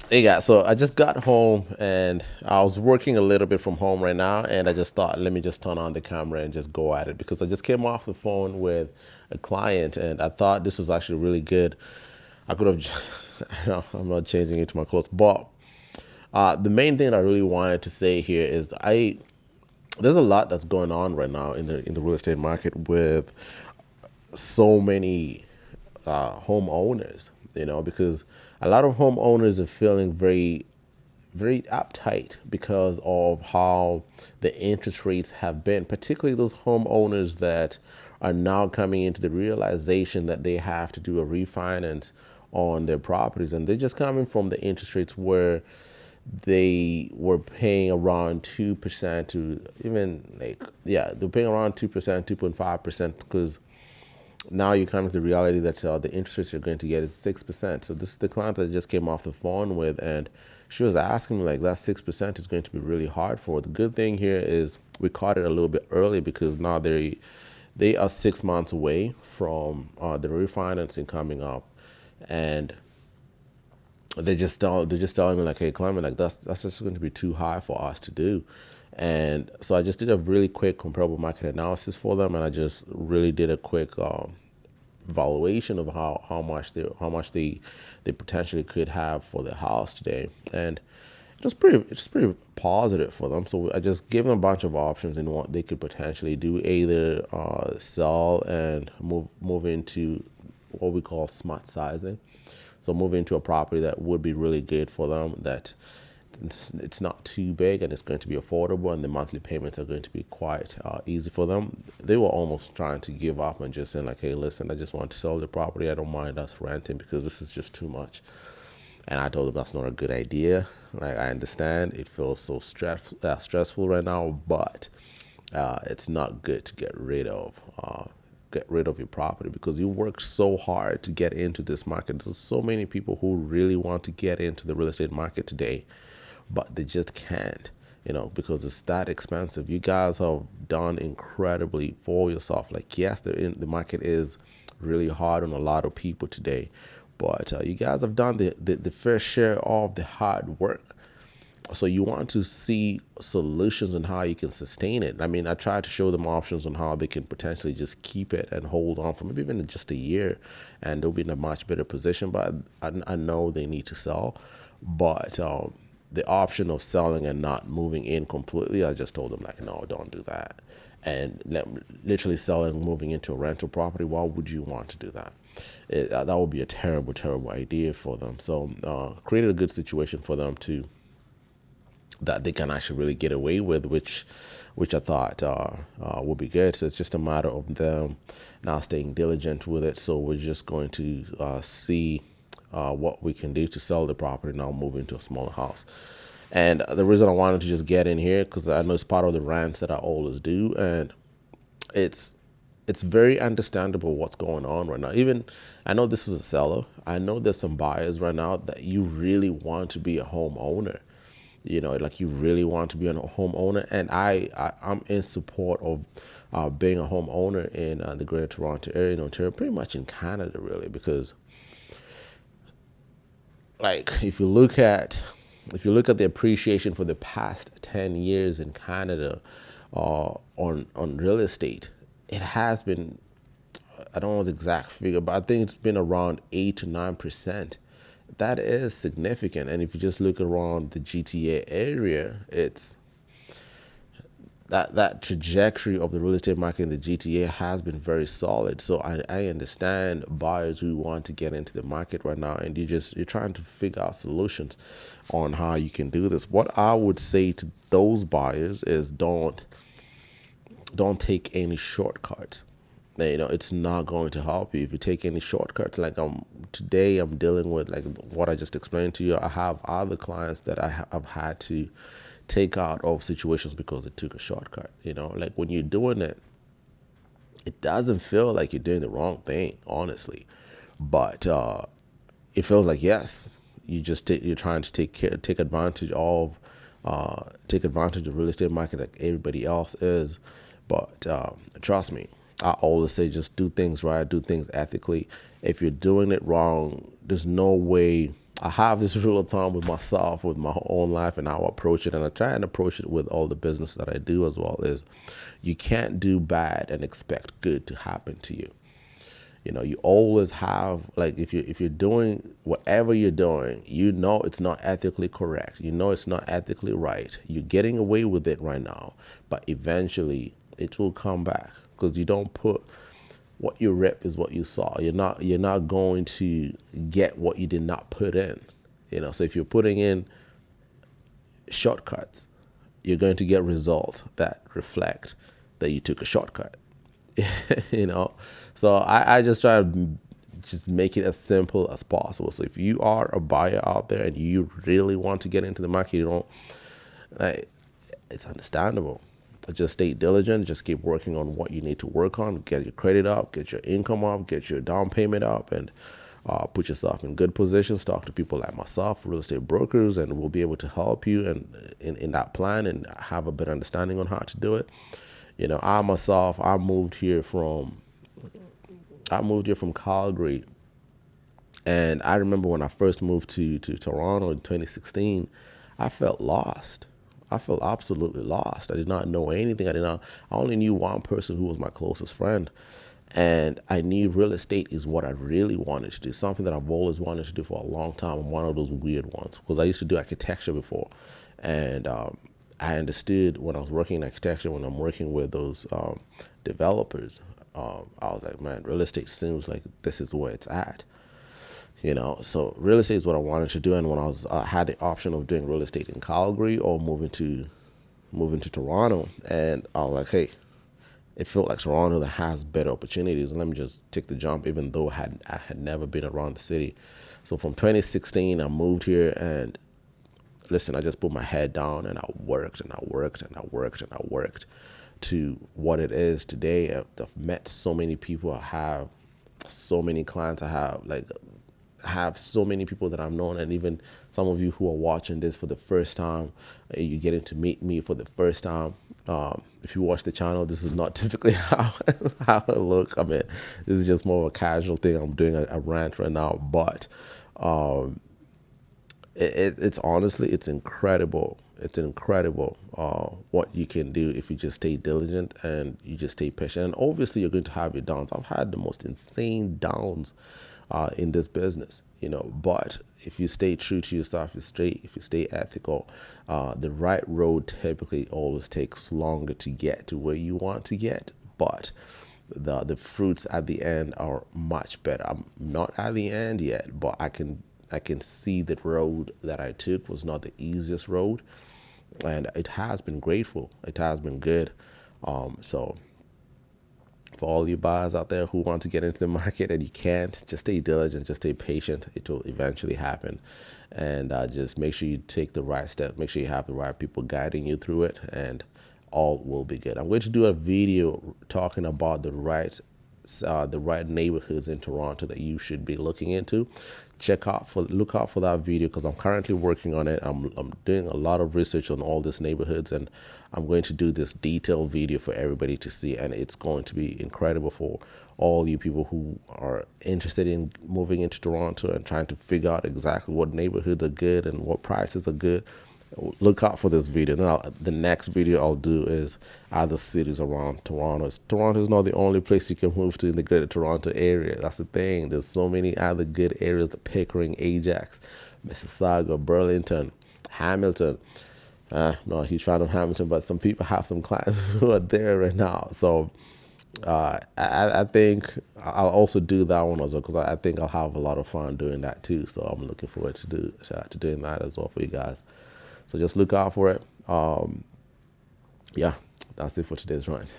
Hey guys, so I just got home and I was working a little bit from home right now, and I just thought, let me just turn on the camera and just go at it because I just came off the phone with a client and I thought this was actually really good. I could have, I know, I'm not changing it to my clothes, but the main thing I really wanted to say here is there's a lot that's going on right now in the real estate market with so many homeowners, because a lot of homeowners are feeling very uptight because of how the interest rates have been, particularly those homeowners that are now coming into the realization that they have to do a refinance on their properties. And they're just coming from the interest rates where they were paying around 2% to even like, yeah, they're paying around 2%, 2.5%, because now you're coming to the reality that the interest rates you're going to get is 6%. So this is the client that I just came off the phone with, and she was asking me like that 6% is going to be really hard for her. The good thing here is we caught it a little bit early because now they are 6 months away from the refinancing coming up, and they're just telling me like, hey, Clement, like that's just going to be too high for us to do. And so I just did a really quick comparable market analysis for them, and I just really did a quick valuation of how much they potentially could have for the house today, and it's pretty positive for them. So I just gave them a bunch of options in what they could potentially do: either sell and move into what we call smart sizing, so move into a property that would be really good for them, that it's not too big and it's going to be affordable, and the monthly payments are going to be quite easy for them. They were almost trying to give up and just saying like, hey, listen, I just want to sell the property. I don't mind us renting because this is just too much. And I told them that's not a good idea. Like, I understand it feels so stressful right now, but it's not good to get rid of your property because you worked so hard to get into this market. There's so many people who really want to get into the real estate market today, but they just can't, because it's that expensive. You guys have done incredibly for yourself. Like, yes, the market is really hard on a lot of people today, but you guys have done the fair share of the hard work. So you want to see solutions on how you can sustain it. I mean, I tried to show them options on how they can potentially just keep it and hold on for maybe even just a year, and they'll be in a much better position. But I know they need to sell. But the option of selling and not moving in completely, I just told them like, no, don't do that. And literally selling, moving into a rental property. Why would you want to do that? That would be a terrible, terrible idea for them. So created a good situation for them to that they can actually really get away with, which I thought would be good. So it's just a matter of them now staying diligent with it. So we're just going to see what we can do to sell the property now, move into a smaller house. And the reason I wanted to just get in here because I know it's part of the rants that I always do, and it's it's very understandable what's going on right now. Even I know this is a seller. I know there's some buyers right now that you really want to be a homeowner. Like you really want to be a homeowner, and I'm in support of being a homeowner in the Greater Toronto area in Ontario, pretty much in Canada, really, because like if you look at the appreciation for the past 10 years in Canada on real estate, it has been, I don't know the exact figure, but I think it's been around 8 to 9%. That is significant. And if you just look around the GTA area, it's that trajectory of the real estate market in the GTA has been very solid. So I understand buyers who want to get into the market right now, and you're trying to figure out solutions on how you can do this. What I would say to those buyers is don't take any shortcuts. It's not going to help you if you take any shortcuts. Like today, I'm dealing with like what I just explained to you. I have other clients that I've had to take out of situations because they took a shortcut. Like when you're doing it, it doesn't feel like you're doing the wrong thing, honestly, but it feels like yes, you're trying to take advantage of real estate market like everybody else is. But trust me, I always say just do things right, do things ethically. If you're doing it wrong, there's no way I have this rule of thumb with myself, with my own life, and how I approach it, and I try and approach it with all the business that I do as well. Is you can't do bad and expect good to happen to you. You always have, like, if you're doing whatever you're doing, it's not ethically correct. It's not ethically right. You're getting away with it right now, but eventually it will come back, because you don't put what you rep is what you saw. You're not going to get what you did not put in. So if you're putting in shortcuts, you're going to get results that reflect that you took a shortcut. you know so I just try to just make it as simple as possible. So if you are a buyer out there and you really want to get into the market, you don't like, it's understandable. Just stay diligent, just keep working on what you need to work on, get your credit up, get your income up, get your down payment up, and put yourself in good positions. Talk to people like myself, real estate brokers, and we'll be able to help you and in that plan and have a better understanding on how to do it. I myself, I moved here from Calgary, and I remember when I first moved to Toronto in 2016, I felt lost. I felt absolutely lost. I did not know anything. I only knew one person who was my closest friend. And I knew real estate is what I really wanted to do, something that I've always wanted to do for a long time. I'm one of those weird ones, because I used to do architecture before. And I understood when I was working in architecture, when I'm working with those developers, I was like, man, real estate seems like this is where it's at. So real estate is what I wanted to do. And when I had the option of doing real estate in Calgary or moving to Toronto, and I was like, hey, it felt like Toronto that has better opportunities, and let me just take the jump, even though I had never been around the city. So from 2016, I moved here, and listen, I just put my head down and I worked and I worked and I worked and I worked to what it is today. I've met so many people. I have so many clients. I have so many people that I've known, and even some of you who are watching this for the first time, you're getting to meet me for the first time. If you watch the channel, this is not typically how I look. I mean, this is just more of a casual thing. I'm doing a rant right now, but it's honestly, it's incredible. It's incredible what you can do if you just stay diligent and you just stay patient. And obviously, you're going to have your downs. I've had the most insane downs in this business, but if you stay true to yourself, if you stay ethical, the right road typically always takes longer to get to where you want to get, but the fruits at the end are much better. I'm not at the end yet, but I can see the road that I took was not the easiest road, and it has been grateful. It has been good. So for all you buyers out there who want to get into the market and you can't, just stay diligent, just stay patient. It will eventually happen. And just make sure you take the right steps. Make sure you have the right people guiding you through it, and all will be good. I'm going to do a video talking about the right neighborhoods in Toronto that you should be looking into. Look out for that video, because I'm currently working on it. I'm doing a lot of research on all these neighborhoods, and I'm going to do this detailed video for everybody to see, and it's going to be incredible for all you people who are interested in moving into Toronto and trying to figure out exactly what neighborhoods are good and what prices are good. Look out for this video. Now, the next video I'll do is other cities around Toronto. Toronto is not the only place you can move to in the greater Toronto area. That's the thing. There's so many other good areas: the Pickering, Ajax, Mississauga, Burlington, Hamilton. No, he's trying to Hamilton, but some people have some clients who are there right now. So I think I'll also do that one as well, because I think I'll have a lot of fun doing that too. So I'm looking forward to doing that as well for you guys. So just look out for it. Yeah, that's it for today's rant.